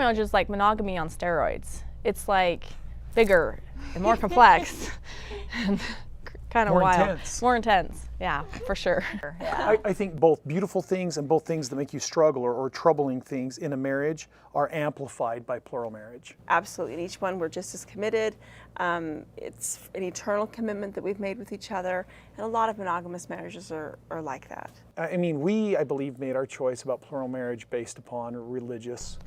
Marriage is like monogamy on steroids. It's like bigger and more complex and kind of wild. More intense, yeah, for sure. Yeah. I think both beautiful things and both things that make you struggle or troubling things in a marriage are amplified by plural marriage. Absolutely. In each one, we're just as committed. It's an eternal commitment that we've made with each other, and a lot of monogamous marriages are like that. I mean, I believe, made our choice about plural marriage based upon religious.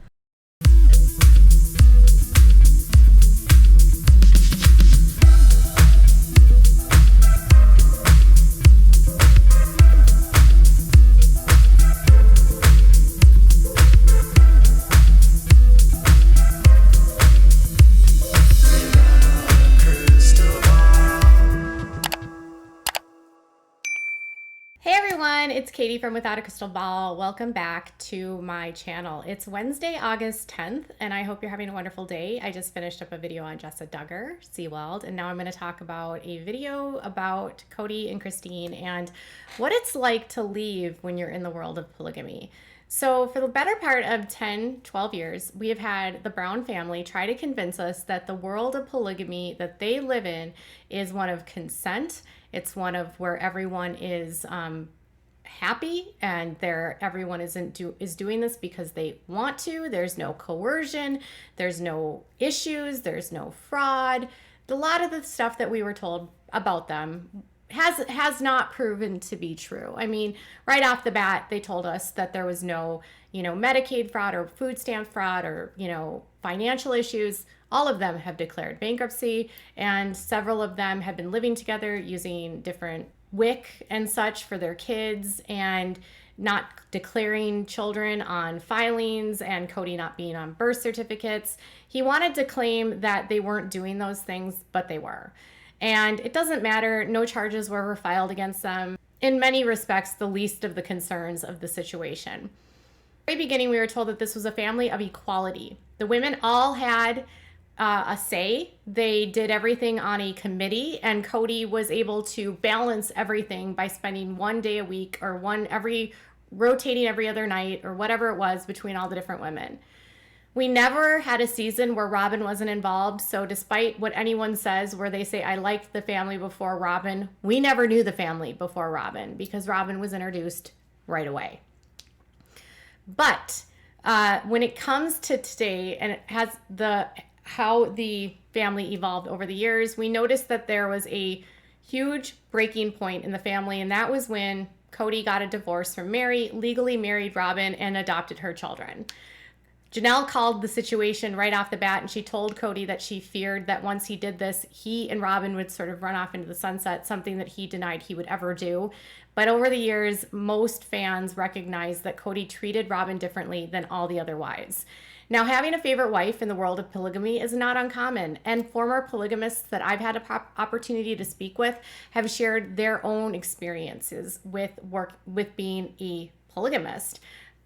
It's Katie from Without a Crystal Ball. Welcome back to my channel. It's Wednesday, August 10th, and I hope you're having a wonderful day. I just finished up a video on Jessa Duggar, Seawald, and now I'm going to talk about a video about Kody and Kristyn and what it's like to leave when you're in the world of polygamy. So for the better part of 10, 12 years, we have had the Brown family try to convince us that the world of polygamy that they live in is one of consent. It's one of where everyone is happy and everyone is doing this because they want to. There's no coercion, there's no issues, there's no fraud. A lot of the stuff that we were told about them has not proven to be true. I mean, right off the bat, they told us that there was no, Medicaid fraud or food stamp fraud or, financial issues. All of them have declared bankruptcy, and several of them have been living together using different WIC and such for their kids and not declaring children on filings, and Kody not being on birth certificates. He wanted to claim that they weren't doing those things, but they were. And it doesn't matter, no charges were ever filed against them. In many respects, the least of the concerns of the situation. At the very beginning, we were told that this was a family of equality. The women all had a say. They did everything on a committee, and Kody was able to balance everything by spending one day a week or rotating every other night or whatever it was between all the different women. We never had a season where Robin wasn't involved. So despite what anyone says, where they say, I liked the family before Robin, we never knew the family before Robin because Robin was introduced right away. But when it comes to today and it has how the family evolved over the years, we noticed that there was a huge breaking point in the family, and that was when Kody got a divorce from Mary, legally married Robin, and adopted her children. Janelle called the situation right off the bat, and she told Kody that she feared that once he did this, he and Robin would sort of run off into the sunset, something that he denied he would ever do. But over the years, most fans recognized that Kody treated Robin differently than all the other wives. Now, having a favorite wife in the world of polygamy is not uncommon, and former polygamists that I've had an opportunity to speak with have shared their own experiences with being a polygamist.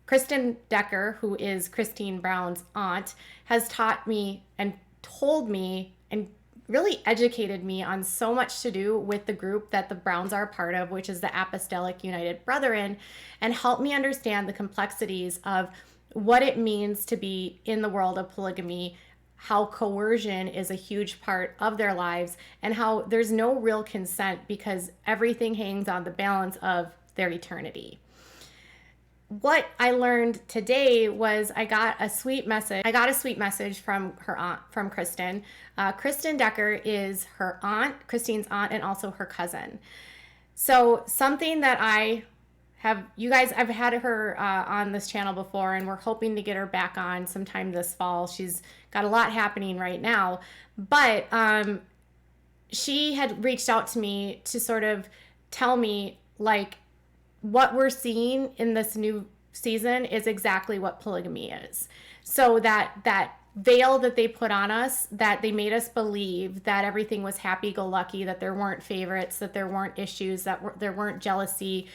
Kristyn Decker, who is Kristyn Brown's aunt, has taught me and told me and really educated me on so much to do with the group that the Browns are a part of, which is the Apostolic United Brethren, and helped me understand the complexities of what it means to be in the world of polygamy, how coercion is a huge part of their lives, and how there's no real consent because everything hangs on the balance of their eternity. What I learned today was I got a sweet message from her aunt, from Kristyn. Kristyn Decker is her aunt, Kristyn's aunt, and also her cousin. So something that I've had her on this channel before, and we're hoping to get her back on sometime this fall. She's got a lot happening right now, but she had reached out to me to sort of tell me, like, what we're seeing in this new season is exactly what polygamy is. So that veil that they put on us, that they made us believe that everything was happy-go-lucky, that there weren't favorites, that there weren't issues, there weren't jealousy,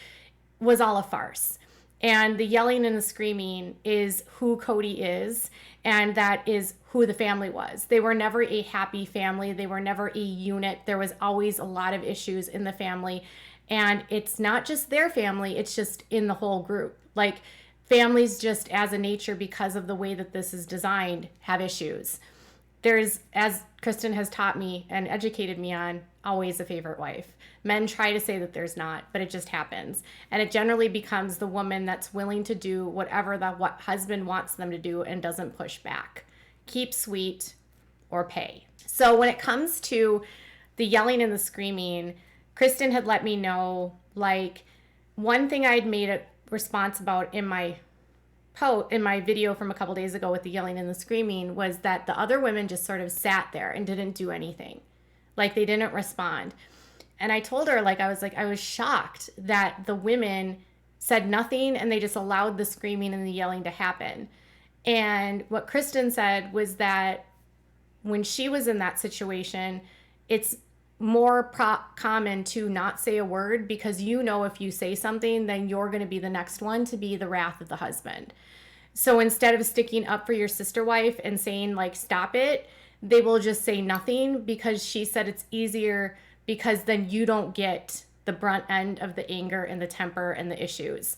was all a farce. And the yelling and the screaming is who Kody is, and that is who the family was. They were never a happy family. They were never a unit. There was always a lot of issues in the family. And it's not just their family, it's just in the whole group. Like, families just as a nature, because of the way that this is designed, have issues. There's, as Kristyn has taught me and educated me on, always a favorite wife. Men try to say that there's not, but it just happens. And it generally becomes the woman that's willing to do whatever the husband wants them to do and doesn't push back. Keep sweet or pay. So when it comes to the yelling and the screaming, Kristyn had let me know, like, one thing I'd made a response about in my video from a couple days ago with the yelling and the screaming was that the other women just sort of sat there and didn't do anything. Like, they didn't respond. And I told her, like, I was shocked that the women said nothing and they just allowed the screaming and the yelling to happen. And what Kristyn said was that when she was in that situation, it's more common to not say a word, because if you say something, then you're going to be the next one to be the wrath of the husband. So instead of sticking up for your sister wife and saying, like, stop it, they will just say nothing, because she said it's easier because then you don't get the brunt end of the anger and the temper and the issues.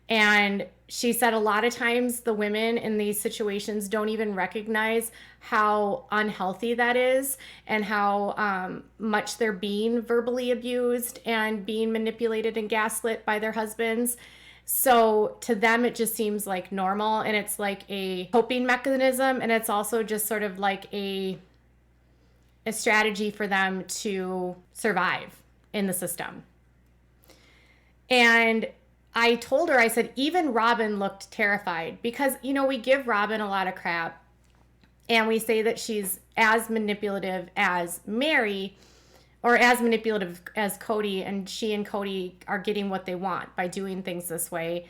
And she said a lot of times the women in these situations don't even recognize how unhealthy that is and how much they're being verbally abused and being manipulated and gaslit by their husbands. So to them, it just seems like normal, and it's like a coping mechanism, and it's also just sort of like a strategy for them to survive in the system. And I told her, I said, even Robin looked terrified, because, we give Robin a lot of crap and we say that she's as manipulative as Mary, or as manipulative as Kody, and she and Kody are getting what they want by doing things this way.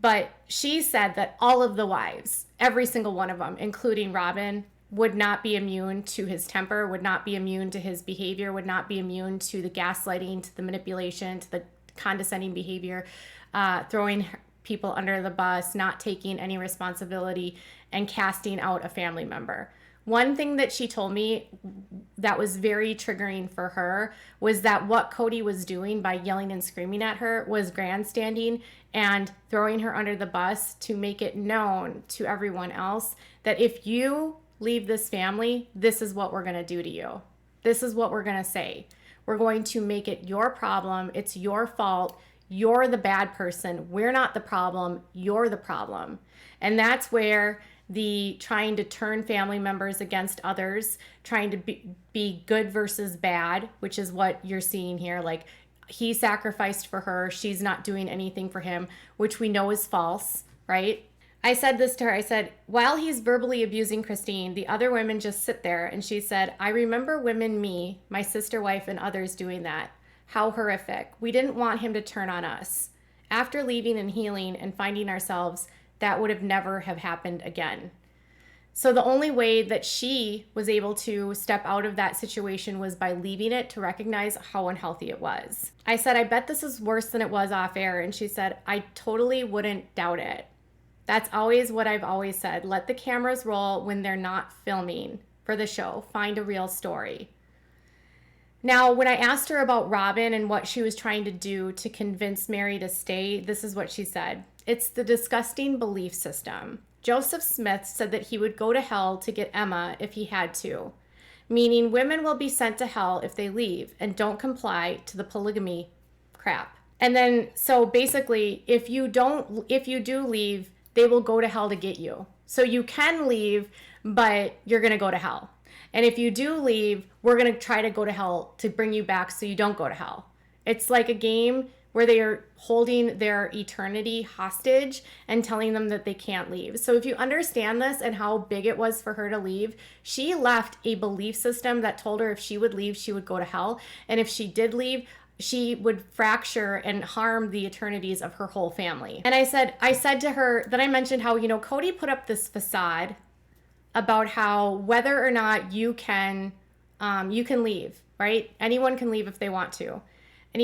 But she said that all of the wives, every single one of them, including Robin, would not be immune to his temper, would not be immune to his behavior, would not be immune to the gaslighting, to the manipulation, to the condescending behavior, throwing people under the bus, not taking any responsibility, and casting out a family member. One thing that she told me that was very triggering for her was that what Kody was doing by yelling and screaming at her was grandstanding and throwing her under the bus to make it known to everyone else that if you leave this family, this is what we're going to do to you. This is what we're going to say. We're going to make it your problem. It's your fault. You're the bad person. We're not the problem. You're the problem. And that's where the trying to turn family members against others, trying to be good versus bad, which is what you're seeing here. Like, he sacrificed for her. She's not doing anything for him, which we know is false, right? I said this to her. I said, while he's verbally abusing Kristyn, the other women just sit there. And she said, I remember women, me, my sister wife, and others doing that. How horrific. We didn't want him to turn on us. After leaving and healing and finding ourselves, that would have never have happened again. So the only way that she was able to step out of that situation was by leaving it, to recognize how unhealthy it was. I said, I bet this is worse than it was off air. And she said, I totally wouldn't doubt it. That's always what I've always said. Let the cameras roll when they're not filming for the show. Find a real story. Now, when I asked her about Robin and what she was trying to do to convince Mary to stay, this is what she said. It's the disgusting belief system. Joseph Smith said that he would go to hell to get Emma if he had to, meaning women will be sent to hell if they leave and don't comply to the polygamy crap. And then, so basically, if you do leave, they will go to hell to get you. So you can leave, but you're going to go to hell. And if you do leave, we're going to try to go to hell to bring you back so you don't go to hell. It's like a game where they are holding their eternity hostage and telling them that they can't leave. So if you understand this and how big it was for her to leave, she left a belief system that told her if she would leave, she would go to hell. And if she did leave, she would fracture and harm the eternities of her whole family. And I said to her, then I mentioned how, Kody put up this facade about how whether or not you can leave, right? Anyone can leave if they want to. And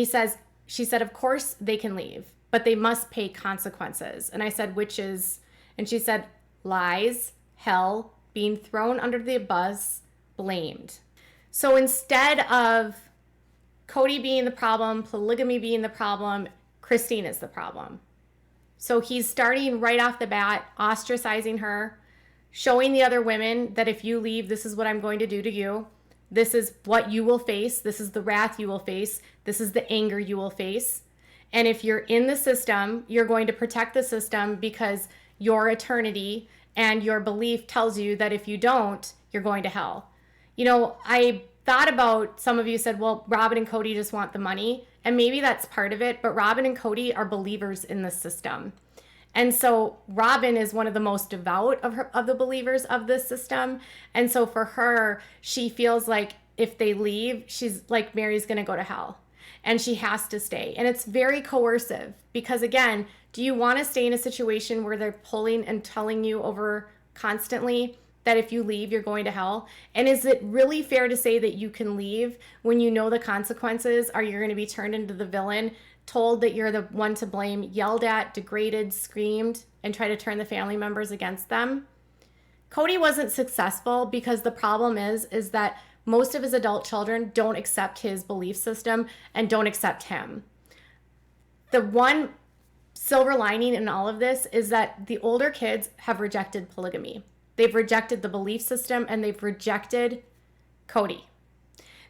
she said, of course they can leave, but they must pay consequences. And I said, and she said, lies, hell, being thrown under the bus, blamed. So instead of Kody being the problem, polygamy being the problem, Kristyn is the problem. So he's starting right off the bat, ostracizing her, showing the other women that if you leave, this is what I'm going to do to you. This is what you will face. This is the wrath you will face. This is the anger you will face. And if you're in the system, you're going to protect the system because your eternity and your belief tells you that if you don't, you're going to hell. You know, I thought about, some of you said, well, Robin and Kody just want the money. And maybe that's part of it, but Robin and Kody are believers in the system. And so Robin is one of the most devout of the believers of this system. And so for her, she feels like if they leave, she's like, Mary's going to go to hell. And she has to stay. And it's very coercive because, again, do you want to stay in a situation where they're pulling and telling you over constantly that if you leave, you're going to hell? And is it really fair to say that you can leave when you know the consequences are you're going to be turned into the villain, told that you're the one to blame, yelled at, degraded, screamed, and try to turn the family members against them? Kody wasn't successful because the problem is that most of his adult children don't accept his belief system and don't accept him. The one silver lining in all of this is that the older kids have rejected polygamy. They've rejected the belief system and they've rejected Kody.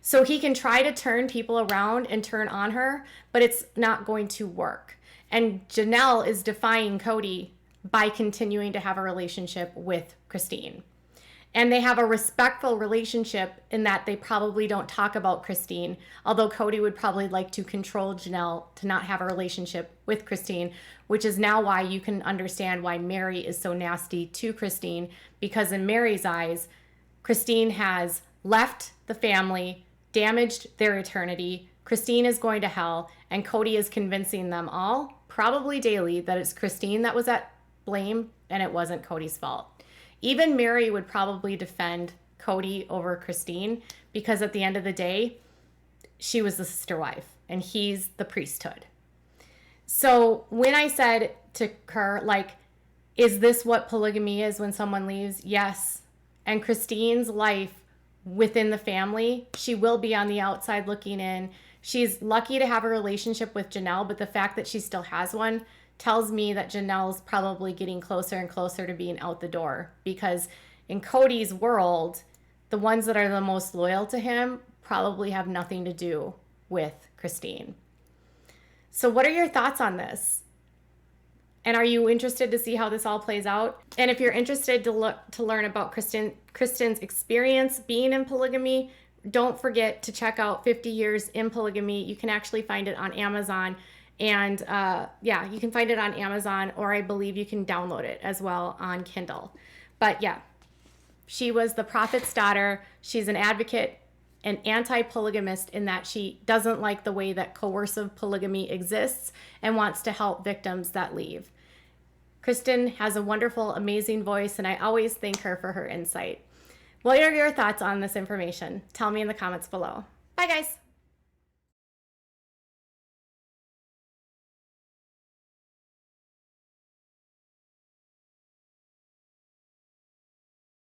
So he can try to turn people around and turn on her, but it's not going to work. And Janelle is defying Kody by continuing to have a relationship with Kristyn. And they have a respectful relationship in that they probably don't talk about Kristyn, although Kody would probably like to control Janelle to not have a relationship with Kristyn, which is now why you can understand why Mary is so nasty to Kristyn, because in Mary's eyes, Kristyn has left the family, damaged their eternity. Kristyn is going to hell, and Kody is convincing them all, probably daily, that it's Kristyn that was at blame and it wasn't Kody's fault. Even Mary would probably defend Kody over Kristyn because at the end of the day, she was the sister wife and he's the priesthood. So when I said to her, like, is this what polygamy is when someone leaves? Yes. And Kristyn's life within the family, she will be on the outside looking in. She's lucky to have a relationship with Janelle, but the fact that she still has one tells me that Janelle's probably getting closer and closer to being out the door, because in Kody's world, the ones that are the most loyal to him probably have nothing to do with Kristyn. So what are your thoughts on this? And are you interested to see how this all plays out? And if you're interested to learn about Kristyn's experience being in polygamy, don't forget to check out 50 Years in Polygamy. You can actually find it on Amazon. And you can find it on Amazon, or I believe you can download it as well on Kindle. But yeah, she was the prophet's daughter. She's an advocate, an anti-polygamist, in that she doesn't like the way that coercive polygamy exists and wants to help victims that leave. Kristyn has a wonderful, amazing voice, and I always thank her for her insight. What are your thoughts on this information? Tell me in the comments below. Bye, guys.